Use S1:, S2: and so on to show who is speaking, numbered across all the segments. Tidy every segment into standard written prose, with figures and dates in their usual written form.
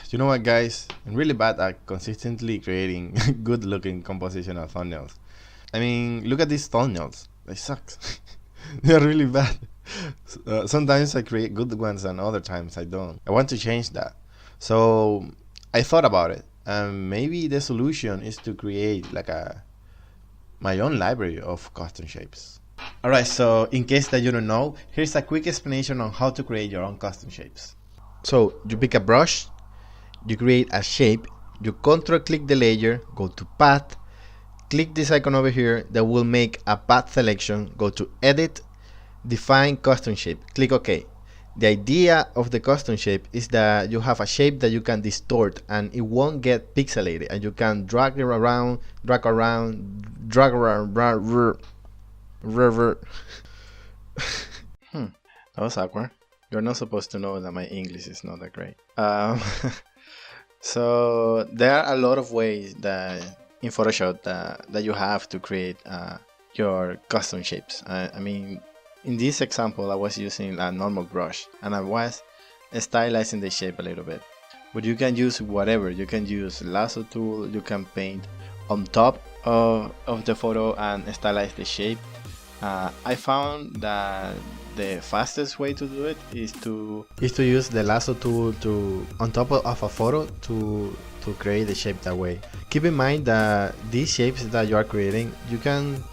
S1: You know what, guys? I'm really bad at consistently creating good looking compositional thumbnails. I mean, look at these thumbnails. They suck. They're really bad. Sometimes I create good ones and other times I don't. I want to change that. So I thought about it. And maybe the solution is to create like my own library of custom shapes. Alright, so in case that you don't know, here's a quick explanation on how to create your own custom shapes. So you pick a brush, you create a shape, you control click the layer, go to path, click this icon over here that will make a path selection, go to edit, define custom shape, click OK. The idea of the custom shape is that you have a shape that you can distort and it won't get pixelated, and you can drag it around, drag around, drag around, that was awkward. You're not supposed to know that my English is not that great. So there are a lot of ways that in Photoshop that you have to create your custom shapes. I mean, in this example, I was using a normal brush and I was stylizing the shape a little bit. But you can use whatever. You can use lasso tool, you can paint on top of the photo and stylize the shape. I found that the fastest way to do it is to use the lasso tool to on top of a photo to create the shape that way. Keep in mind that these shapes that you are creating, you can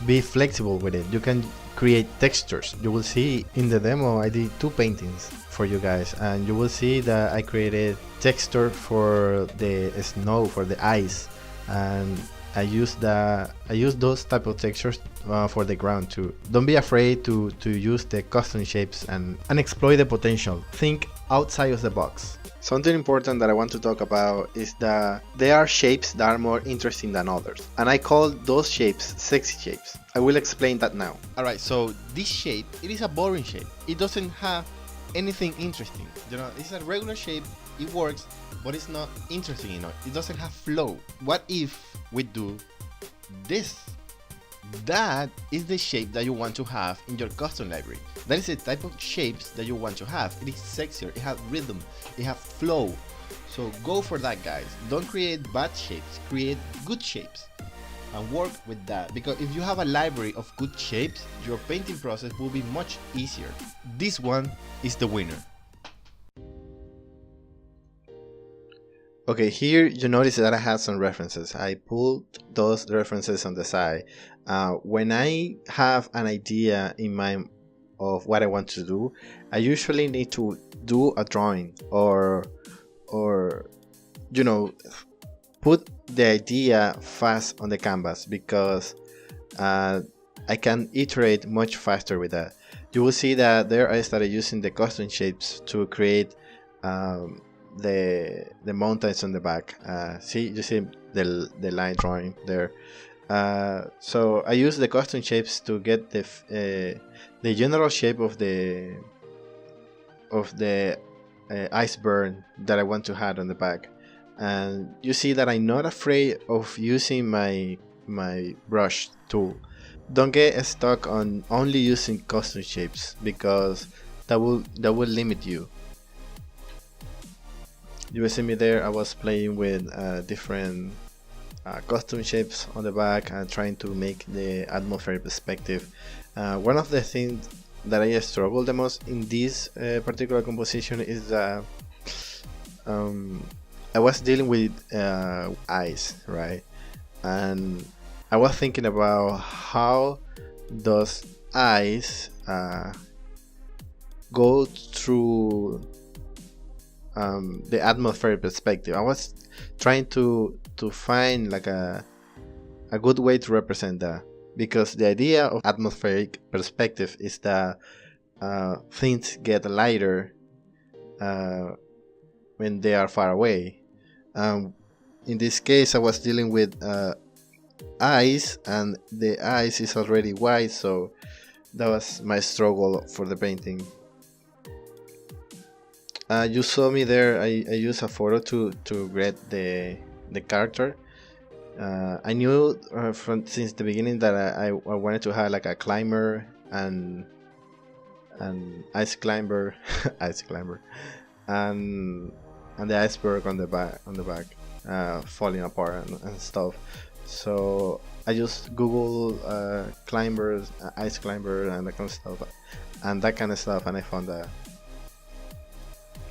S1: be flexible with it. You can create textures. You will see in the demo I did 2 paintings for you guys, and you will see that I created texture for the snow, for the ice, and I use those type of textures for the ground too. Don't be afraid to use the custom shapes and exploit the potential. Think outside of the box. Something important that I want to talk about is that there are shapes that are more interesting than others, and I call those shapes sexy shapes. I will explain that now. Alright, so this shape, it is a boring shape. It doesn't have anything interesting. You know, it's a regular shape, it works, but it's not interesting enough. It doesn't have flow. What if we do this? That is the shape that you want to have in your custom library. That is the type of shapes that you want to have. It is sexier, it has rhythm, it has flow. So go for that, guys. Don't create bad shapes, create good shapes and work with that, because if you have a library of good shapes, your painting process will be much easier. This one is the winner. Okay, here you notice that I have some references. I pulled those references on the side. When I have an idea in mind of what I want to do, I usually need to do a drawing or you know, put the idea fast on the canvas, because I can iterate much faster with that. You will see that there I started using the custom shapes to create the mountains on the back. See, you see the line drawing there. So I use the custom shapes to get the general shape of the iceberg that I want to have on the back. And you see that I'm not afraid of using my brush tool. Don't get stuck on only using custom shapes, because that will limit you. You will see me there. I was playing with different custom shapes on the back and trying to make the atmospheric perspective. One of the things that I struggle the most in this particular composition is that I was dealing with eyes, right? And I was thinking about how those eyes go through the atmospheric perspective. I was trying to find like a good way to represent that, because the idea of atmospheric perspective is that things get lighter when they are far away. In this case, I was dealing with eyes, and the eyes is already white, so that was my struggle for the painting. You saw me there. I used a photo to get the character. I knew since the beginning that I wanted to have like a climber and ice climber, ice climber, and and the iceberg on the back, falling apart and stuff. So I just Google climbers, ice climber, and that kind of stuff, and I found that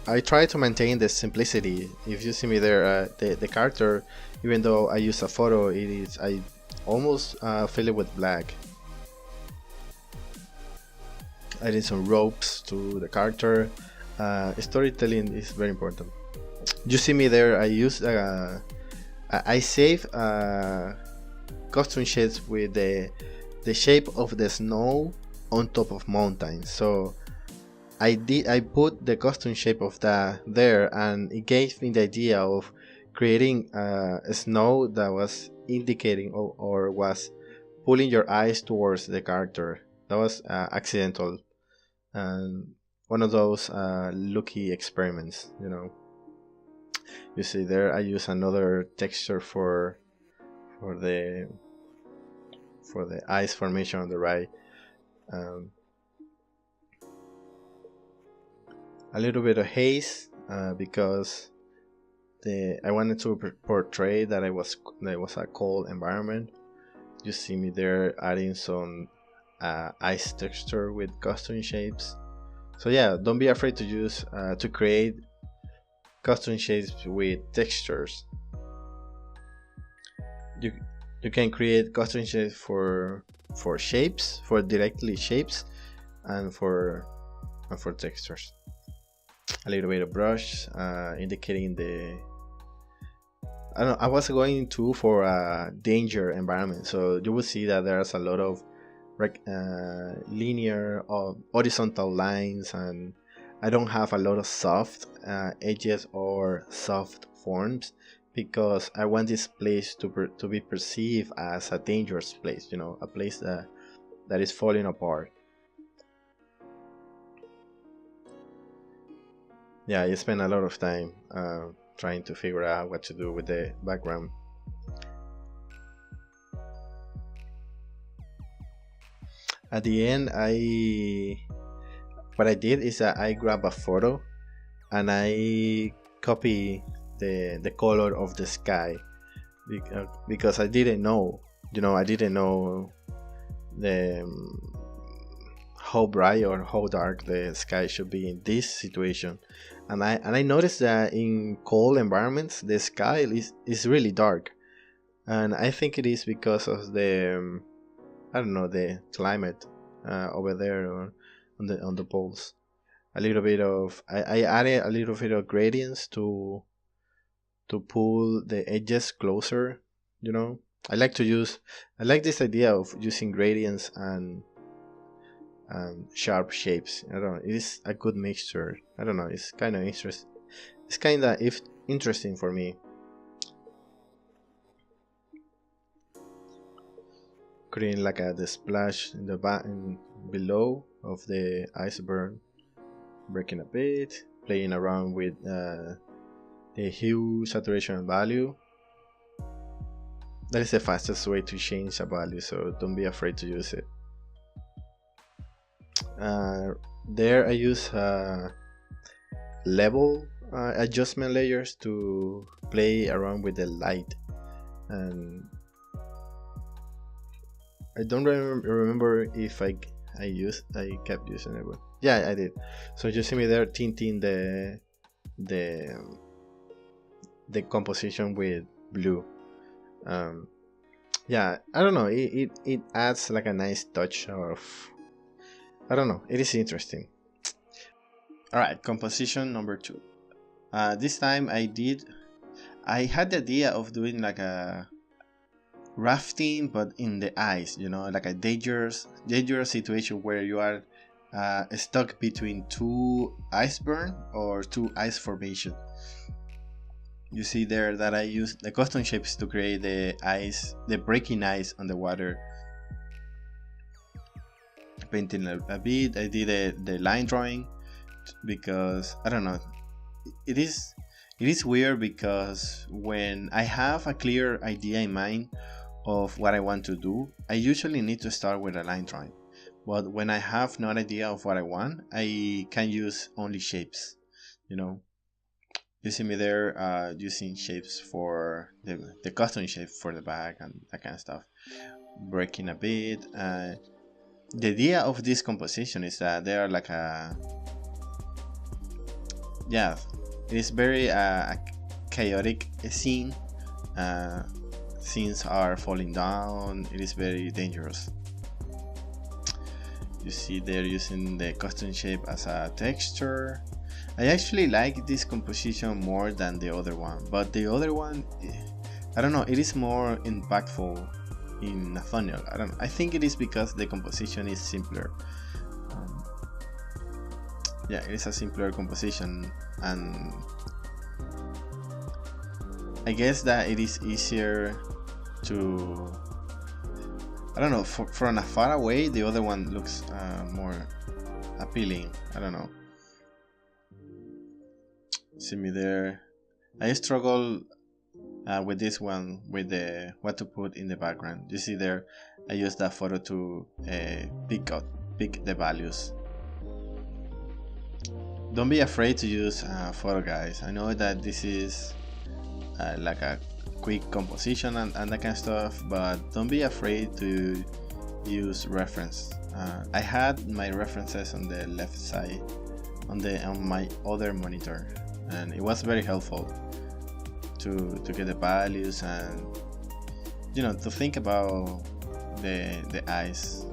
S1: I try to maintain the simplicity. If you see me there, the character, even though I use a photo, I almost fill it with black. I did some ropes to the character. Storytelling is very important. You see me there. I save custom shapes with the shape of the snow on top of mountains. So I put the custom shape of that there, and it gave me the idea of creating a snow that was indicating or was pulling your eyes towards the character. That was accidental, and one of those lucky experiments, you know. You see there, I use another texture for the for the ice formation on the right. Um, a little bit of haze because I wanted to portray that it was a cold environment. You see me there adding some ice texture with custom shapes. So yeah, don't be afraid to use to create custom shapes with textures. You can create custom shapes for shapes, for directly shapes, and for textures. A little bit of brush indicating the I don't know, I was going to for a danger environment, so you will see that there's a lot of linear or horizontal lines, and I don't have a lot of soft edges or soft forms because I want this place to be perceived as a dangerous place, you know, a place that is falling apart. Yeah, I spend a lot of time trying to figure out what to do with the background. At the end, what I did is that I grab a photo and I copy the color of the sky because I didn't know, I didn't know the how bright or how dark the sky should be in this situation, and I noticed that in cold environments the sky is really dark, and I think it is because of the I don't know, the climate over there or on the poles. A little bit of I added a little bit of gradients to pull the edges closer. You know, I like this idea of using gradients and sharp shapes. I don't know. It is a good mixture. I don't know. It's kind of interesting. It's kind of if interesting for me. Creating like the splash in the back and below of the iceberg, breaking a bit, playing around with the hue, saturation value. That is the fastest way to change a value, so don't be afraid to use it. There I use level adjustment layers to play around with the light, and I don't remember if I kept using it, but yeah, I did. So you see me there tinting the composition with blue. Yeah, I don't know. It adds like a nice touch of, I don't know. It is interesting. All right, composition number 2. This time I had the idea of doing like a rafting, but in the ice, like a dangerous situation where you are stuck between two iceberg or two ice formation. You see there that I use the custom shapes to create the breaking ice on the water. Painting a bit, I did the line drawing because I don't know, it is weird because when I have a clear idea in mind of what I want to do, I usually need to start with a line drawing. But when I have no idea of what I want, I can use only shapes, You see me there using shapes for the custom shape for the back and that kind of stuff, breaking a bit. The idea of this composition is that they are like a, yeah, it is very a chaotic scene. Things are falling down. It is very dangerous. You see they're using the custom shape as a texture. I actually like this composition more than the other one, but the other one, I don't know, it is more impactful in a thumbnail. I don't know. I think it is because the composition is simpler. Yeah, it is a simpler composition, and I guess that it is easier to, I don't know, from afar away the other one looks more appealing. I don't know. See me there. I struggle with this one, with the what to put in the background. You see there, I use that photo to pick the values. Don't be afraid to use photo, guys. I know that this is like a quick composition and that kind of stuff, but don't be afraid to use reference. I had my references on the left side on my other monitor, and it was very helpful to get the values and, you know, to think about the eyes.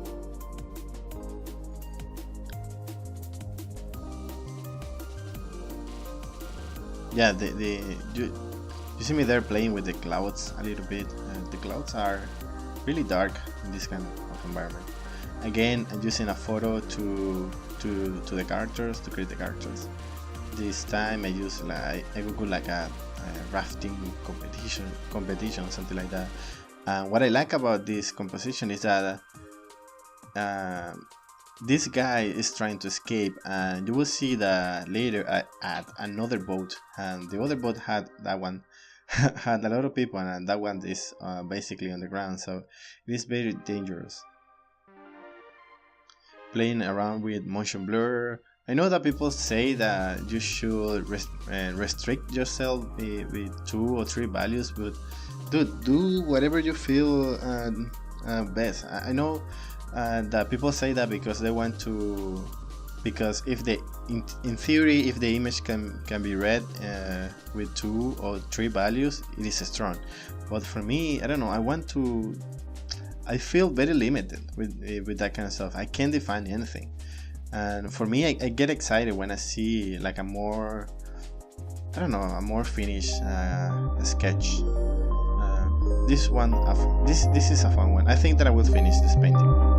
S1: Yeah, you see me there playing with the clouds a little bit. The clouds are really dark in this kind of environment. Again, I'm using a photo to the characters, to create the characters. This time I use like I Google like a rafting competition, something like that. And what I like about this composition is that this guy is trying to escape, and you will see that later at another boat, and the other boat had that one had a lot of people, and that one is basically on the ground, so it is very dangerous. Playing around with motion blur. I know that people say that you should restrict yourself with 2 or 3 values, but dude, do whatever you feel best. I know that people say that because they want to, because if they in theory, if the image can be read with 2 or 3 values, it is strong. But for me, I don't know, I feel very limited with that kind of stuff. I can't define anything, and for me, I get excited when I see like a more, I don't know, a more finished sketch. This is a fun one. I think that I will finish this painting.